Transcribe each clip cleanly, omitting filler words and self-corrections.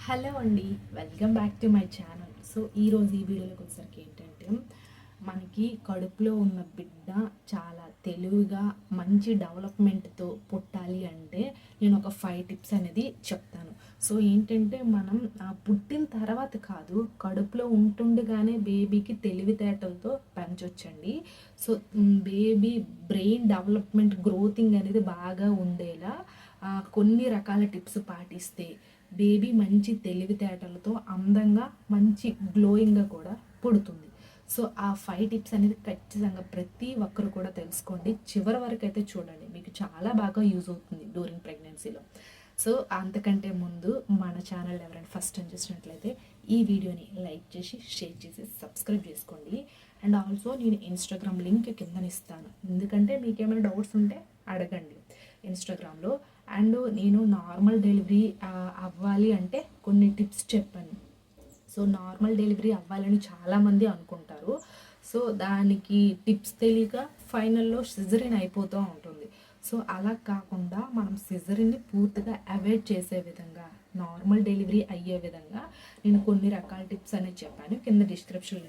Hello అండి, welcome back to my channel. So ఈరోజు ఈ వీడియోలోకి వచ్చేసరికి ఏంటంటే, మనకి కడుపులో ఉన్న బిడ్డ చాలా తెలివిగా మంచి డెవలప్మెంట్తో పుట్టాలి అంటే నేను ఒక 5 టిప్స్ అనేది చెప్తాను. సో ఏంటంటే, మనం పుట్టిన తర్వాత కాదు, కడుపులో ఉంటుండగానే బేబీకి తెలివితేటలతో పెంచొచ్చండి. సో బేబీ బ్రెయిన్ డెవలప్మెంట్ గ్రోతింగ్ అనేది బాగా ఉండేలా కొన్ని రకాల టిప్స్ పాటిస్తే బేబీ మంచి తెలివితేటలతో అందంగా మంచి గ్లోయింగ్గా కూడా పుడుతుంది. సో ఆ 5 టిప్స్ అనేది ఖచ్చితంగా ప్రతి ఒక్కరు కూడా తెలుసుకోండి. చివరి వరకు అయితే చూడండి, మీకు చాలా బాగా యూజ్ అవుతుంది డ్యూరింగ్ ప్రెగ్నెన్సీలో. సో అంతకంటే ముందు మన ఛానల్ ఎవరైనా ఫస్ట్ టైం చూసినట్లయితే ఈ వీడియోని లైక్ చేసి షేర్ చేసి సబ్స్క్రైబ్ చేసుకోండి. అండ్ ఆల్సో నేను ఇన్స్టాగ్రామ్ లింక్ కింద ఇస్తాను, ఎందుకంటే మీకు ఏమైనా డౌట్స్ ఉంటే అడగండి ఇన్స్టాగ్రామ్లో. అండ్ నేను నార్మల్ డెలివరీ అవ్వాలి అంటే కొన్ని టిప్స్ చెప్పాను. సో నార్మల్ డెలివరీ అవ్వాలని చాలామంది అనుకుంటారు. సో దానికి టిప్స్ తెలియక ఫైనల్లో సిజరిన్ అయిపోతూ ఉంటుంది. సో అలా కాకుండా మనం సిజరిన్ని పూర్తిగా అవాయిడ్ చేసే విధంగా, నార్మల్ డెలివరీ అయ్యే విధంగా నేను కొన్ని రకాల టిప్స్ అనేది చెప్పాను. కింద డిస్క్రిప్షన్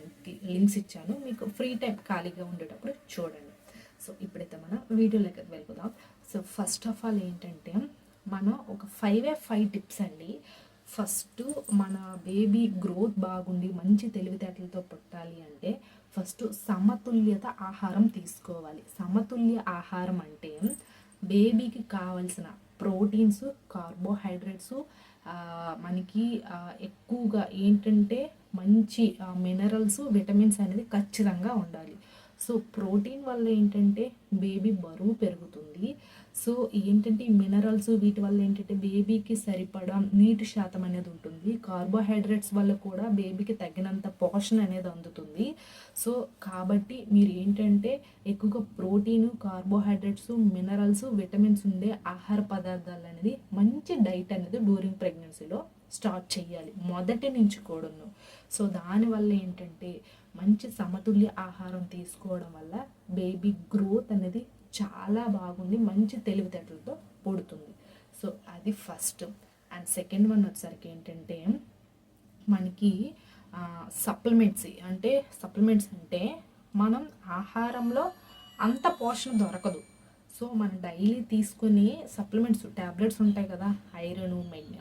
లింక్స్ ఇచ్చాను, మీకు ఫ్రీ టైం ఖాళీగా ఉండేటప్పుడు చూడండి. సో ఇప్పుడైతే మనం వీడియోలోకి వెళ్ళిపోదాం. సో ఫస్ట్ ఆఫ్ ఆల్ ఏంటంటే, మనం ఒక 5 టిప్స్ అండి. ఫస్ట్, మన బేబీ గ్రోత్ బాగుండి మంచి తెలివితేటలతో పుట్టాలి అంటే ఫస్ట్ సమతుల్యత ఆహారం తీసుకోవాలి. సమతుల్య ఆహారం అంటే బేబీకి కావలసిన ప్రోటీన్స్, కార్బోహైడ్రేట్స్, మనకి ఎక్కువగా ఏంటంటే మంచి మినరల్స్, విటమిన్స్ అనేది ఖచ్చితంగా ఉండాలి. సో ప్రోటీన్ వల్ల ఏంటంటే బేబీ బరువు పెరుగుతుంది. సో ఏంటంటే ఈ మినరల్స్ వీటి వల్ల ఏంటంటే బేబీకి సరిపడా నీటి శాతం అనేది ఉంటుంది. కార్బోహైడ్రేట్స్ వల్ల కూడా బేబీకి తగినంత పోషణ అనేది అందుతుంది. సో కాబట్టి మీరు ఏంటంటే ఎక్కువగా ప్రోటీను, కార్బోహైడ్రేట్స్, మినరల్స్, విటమిన్స్ ఉండే ఆహార పదార్థాలు అనేది మంచి డైట్ అనేది డ్యూరింగ్ ప్రెగ్నెన్సీలో స్టార్ట్ చేయాలి, మొదటి నుంచి కూడాను. సో దానివల్ల ఏంటంటే మంచి సమతుల్య ఆహారం తీసుకోవడం వల్ల బేబీ గ్రోత్ అనేది చాలా బాగుంది, మంచి తెలివితేటలతో పుడుతుంది. సో అది ఫస్ట్. అండ్ సెకండ్ వన్ వచ్చేసరికి ఏంటంటే, మనకి సప్లిమెంట్స్ అంటే మనం ఆహారంలో అంత పోషణ దొరకదు. సో మనం డైలీ తీసుకుని సప్లిమెంట్స్, ట్యాబ్లెట్స్ ఉంటాయి కదా, ఐరన్,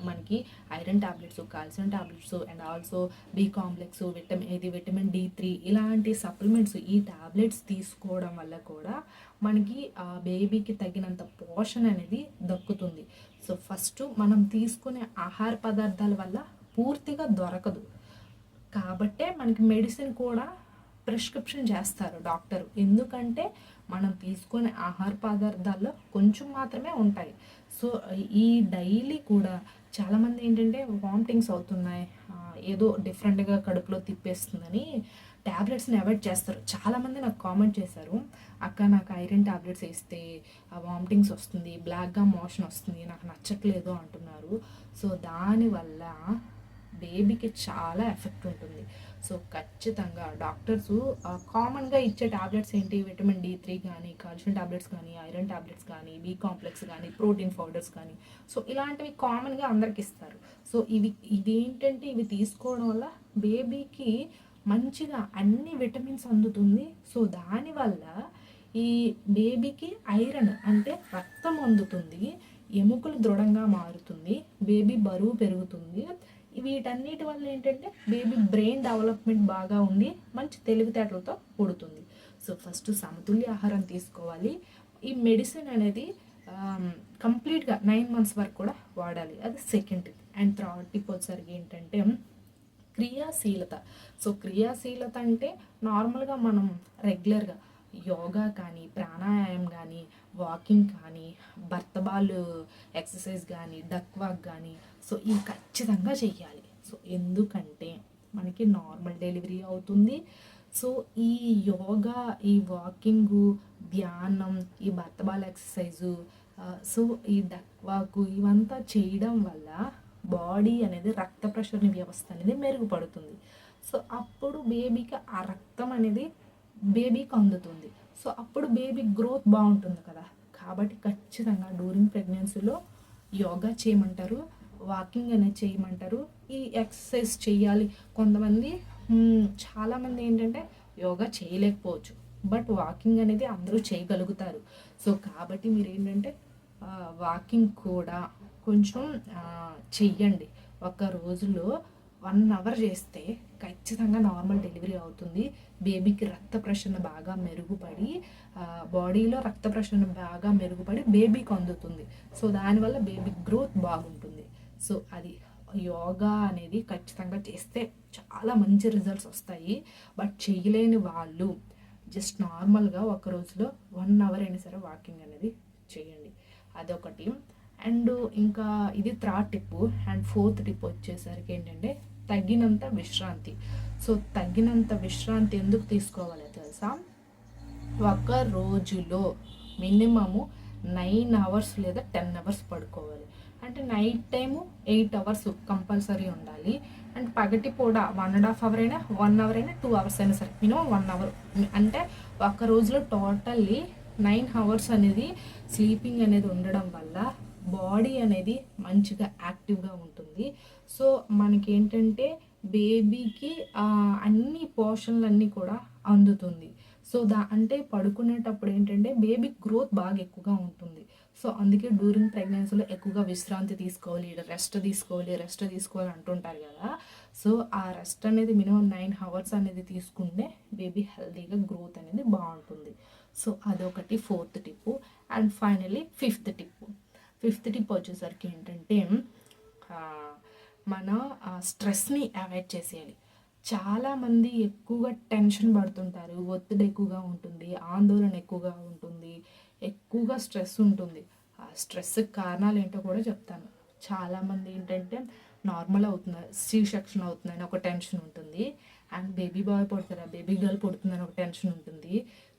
మనకి iron tablets, calcium tablets, and also be complex, vitamin D3 ఇలాంటి సప్లిమెంట్స్, ఈ ట్యాబ్లెట్స్ తీసుకోవడం వల్ల కూడా మనకి బేబీకి తగినంత పోషణ అనేది దక్కుతుంది. సో ఫస్ట్ మనం తీసుకునే ఆహార పదార్థాల వల్ల పూర్తిగా దొరకదు, కాబట్టే మనకి మెడిసిన్ కూడా ప్రిస్క్రిప్షన్ చేస్తారు డాక్టర్. ఎందుకంటే మనం తీసుకునే ఆహార పదార్థాల్లో కొంచెం మాత్రమే ఉంటాయి. సో ఈ డైలీ కూడా చాలామంది ఏంటంటే వామిటింగ్స్ అవుతున్నాయి, ఏదో డిఫరెంట్గా కడుపులో తిప్పేస్తుందని ట్యాబ్లెట్స్ని అవాయిడ్ చేస్తారు. చాలామంది నాకు కామెంట్ చేశారు, అక్క నాకు ఐరన్ ట్యాబ్లెట్స్ వేస్తే వామిటింగ్స్ వస్తుంది, బ్లాక్గా మోషన్ వస్తుంది, నాకు నచ్చట్లేదు అంటున్నారు. సో దానివల్ల బేబీకి చాలా ఎఫెక్ట్ ఉంటుంది. సో ఖచ్చితంగా డాక్టర్స్ కామన్గా ఇచ్చే ట్యాబ్లెట్స్ ఏంటి, విటమిన్ D3 కానీ, కాల్షియం ట్యాబ్లెట్స్ కానీ, ఐరన్ ట్యాబ్లెట్స్ కానీ, బి కాంప్లెక్స్ కానీ, ప్రోటీన్ పౌడర్స్ కానీ, సో ఇలాంటివి కామన్గా అందరికి ఇస్తారు. సో ఇవేంటంటే ఇవి తీసుకోవడం వల్ల బేబీకి మంచిగా అన్ని విటమిన్స్ అందుతుంది. సో దానివల్ల ఈ బేబీకి ఐరన్ అంటే రక్తం అందుతుంది, ఎముకలు దృఢంగా మారుతుంది, బేబీ బరువు పెరుగుతుంది. వీటన్నిటి వల్ల ఏంటంటే బేబీ బ్రెయిన్ డెవలప్మెంట్ బాగా ఉండి మంచి తెలివితేటలతో పుడుతుంది. సో ఫస్ట్ సమతుల్య ఆహారం తీసుకోవాలి. ఈ మెడిసిన్ అనేది కంప్లీట్గా 9 months వరకు కూడా వాడాలి, అది second tip. And third tip వచ్చేసరికి ఏంటంటే క్రియాశీలత. సో క్రియాశీలత అంటే నార్మల్గా మనం రెగ్యులర్గా యోగా కానీ, ప్రాణాయామం కానీ, వాకింగ్ కానీ, భర్త బాల్ ఎక్సర్సైజ్ కానీ, డక్ వాక్ కానీ, సో ఇవి ఖచ్చితంగా చెయ్యాలి. సో ఎందుకంటే మనకి నార్మల్ డెలివరీ అవుతుంది. సో ఈ యోగా, ఈ వాకింగు, ధ్యానం, ఈ భర్త బాల్ ఎక్సర్సైజు, సో ఈ డక్ వాక్ ఇవంతా చేయడం వల్ల బాడీ అనేది రక్త ప్రసరణ వ్యవస్థ అనేది మెరుగుపడుతుంది. సో అప్పుడు బేబీకి ఆ రక్తం అనేది బేబీకి అందుతుంది. సో అప్పుడు బేబీ గ్రోత్ బాగుంటుంది కదా. కాబట్టి ఖచ్చితంగా డ్యూరింగ్ ప్రెగ్నెన్సీలో యోగా చేయమంటారు, వాకింగ్ అనేది చేయమంటారు. ఈ ఎక్సర్సైజ్ చేయాలి కొంతమంది. చాలామంది ఏంటంటే యోగా చేయలేకపోవచ్చు, బట్ వాకింగ్ అనేది అందరూ చేయగలుగుతారు. సో కాబట్టి మీరు ఏంటంటే వాకింగ్ కూడా కొంచెం చెయ్యండి. ఒక రోజులో 1 అవర్ చేస్తే ఖచ్చితంగా నార్మల్ డెలివరీ అవుతుంది. బేబీకి రక్త ప్రసరణ బాగా మెరుగుపడి బాడీలో రక్త ప్రసరణ బాగా మెరుగుపడి బేబీకి అందుతుంది. సో దానివల్ల బేబీ గ్రోత్ బాగుంటుంది. సో అది యోగా అనేది ఖచ్చితంగా చేస్తే చాలా మంచి రిజల్ట్స్ వస్తాయి. బట్ చేయలేని వాళ్ళు జస్ట్ నార్మల్గా ఒక రోజులో 1 అవర్ అయినా సరే వాకింగ్ అనేది చేయండి. అదొకటి. అండ్ ఇంకా ఇది 3rd tip. And 4th tip వచ్చేసరికి ఏంటంటే తగినంత విశ్రాంతి. సో తగినంత విశ్రాంతి ఎందుకు తీసుకోవాలో తెలుసా? ఒక రోజులో మినిమము 9 అవర్స్ లేదా 10 అవర్స్ పడుకోవాలి. అంటే నైట్ టైము 8 అవర్స్ కంపల్సరీ ఉండాలి. అండ్ పగటి పూట 1.5 అవర్ అయినా 1 అవర్ అయినా 2 అవర్స్ అయినా సరే మినిమం 1 అవర్. అంటే ఒక రోజులో టోటల్లీ 9 అవర్స్ అనేది స్లీపింగ్ అనేది ఉండడం వల్ల బాడీ అనేది మంచిగా యాక్టివ్గా ఉంటుంది. సో మనకి ఏంటంటే బేబీకి అన్ని పోషణలన్నీ కూడా అందుతుంది. సో అంటే పడుకునేటప్పుడు ఏంటంటే బేబీ గ్రోత్ బాగా ఎక్కువగా ఉంటుంది. సో అందుకే డ్యూరింగ్ ప్రెగ్నెన్సీలో ఎక్కువగా విశ్రాంతి తీసుకోవాలి, రెస్ట్ తీసుకోవాలి అంటుంటారు కదా. సో ఆ రెస్ట్ అనేది మినిమం 9 అవర్స్ అనేది తీసుకుంటే బేబీ హెల్తీగా గ్రోత్ అనేది బాగుంటుంది. సో అదొకటి 4th tip. And finally 5th tip. 5th tip వచ్చేసరికి ఏంటంటే మన స్ట్రెస్ని అవాయిడ్ చేసేయాలి. చాలామంది ఎక్కువగా టెన్షన్ పడుతుంటారు, ఒత్తిడి ఎక్కువగా ఉంటుంది, ఆందోళన ఎక్కువగా ఉంటుంది, ఎక్కువగా స్ట్రెస్ ఉంటుంది. ఆ స్ట్రెస్కి కారణాలు ఏంటో కూడా చెప్తాను. చాలామంది ఏంటంటే నార్మల్ అవుతున్నారు, సెక్షన్ అవుతుందని ఒక టెన్షన్ ఉంటుంది. అండ్ బేబీ బాయ్ పుడతారా, బేబీ గర్ల్ పుడుతుందని ఒక టెన్షన్ ఉంటుంది.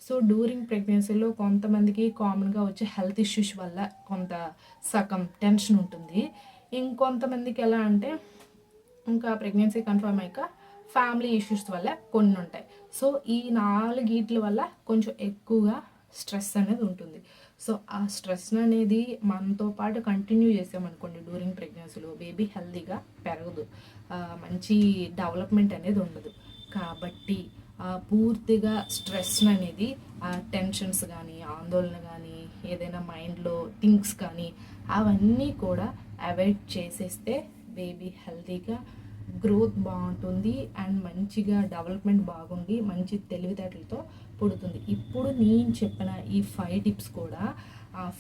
సో డ్యూరింగ్ ప్రెగ్నెన్సీలో కొంతమందికి కామన్గా వచ్చే హెల్త్ ఇష్యూస్ వల్ల కొంత సగం టెన్షన్ ఉంటుంది. ఇంకొంతమందికి ఎలా అంటే ఇంకా ప్రెగ్నెన్సీ కన్ఫర్మ్ అయ్యాక ఫ్యామిలీ ఇష్యూస్ వల్ల కొన్ని ఉంటాయి. సో ఈ 4 వల్ల కొంచెం ఎక్కువగా స్ట్రెస్ అనేది ఉంటుంది. సో ఆ స్ట్రెస్ అనేది మనతో పాటు కంటిన్యూ చేసామనుకోండి డ్యూరింగ్ ప్రెగ్నెన్సీలో బేబీ హెల్తీగా పెరగదు, మంచి డెవలప్మెంట్ అనేది ఉండదు. కాబట్టి పూర్తిగా స్ట్రెస్ అనేది టెన్షన్స్ కానీ ఆందోళన కానీ ఏదైనా మైండ్లో థింగ్స్ కానీ అవన్నీ కూడా అవాయిడ్ చేసేస్తే బేబీ హెల్తీగా గ్రోత్ బాగుంటుంది అండ్ మంచిగా డెవలప్మెంట్ బాగుండి మంచి తెలివితేటలతో పుడుతుంది. ఇప్పుడు నేను చెప్పిన ఈ 5 టిప్స్ కూడా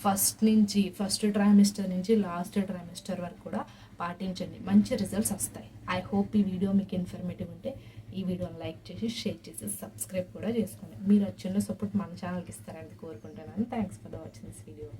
ఫస్ట్ ట్రైమిస్టర్ నుంచి లాస్ట్ ట్రైమిస్టర్ వరకు కూడా పాటించండి, మంచి రిజల్ట్స్ వస్తాయి. ఐ హోప్ ఈ వీడియో మీకు ఇన్ఫర్మేటివ్ ఉంటే ఈ వీడియోని లైక్ చేసి షేర్ చేసి సబ్స్క్రైబ్ కూడా చేసుకోండి. మీరు చిన్న సపోర్ట్ మన ఛానల్కి ఇస్తారని కోరుకుంటున్నాను. Thanks for watching this video.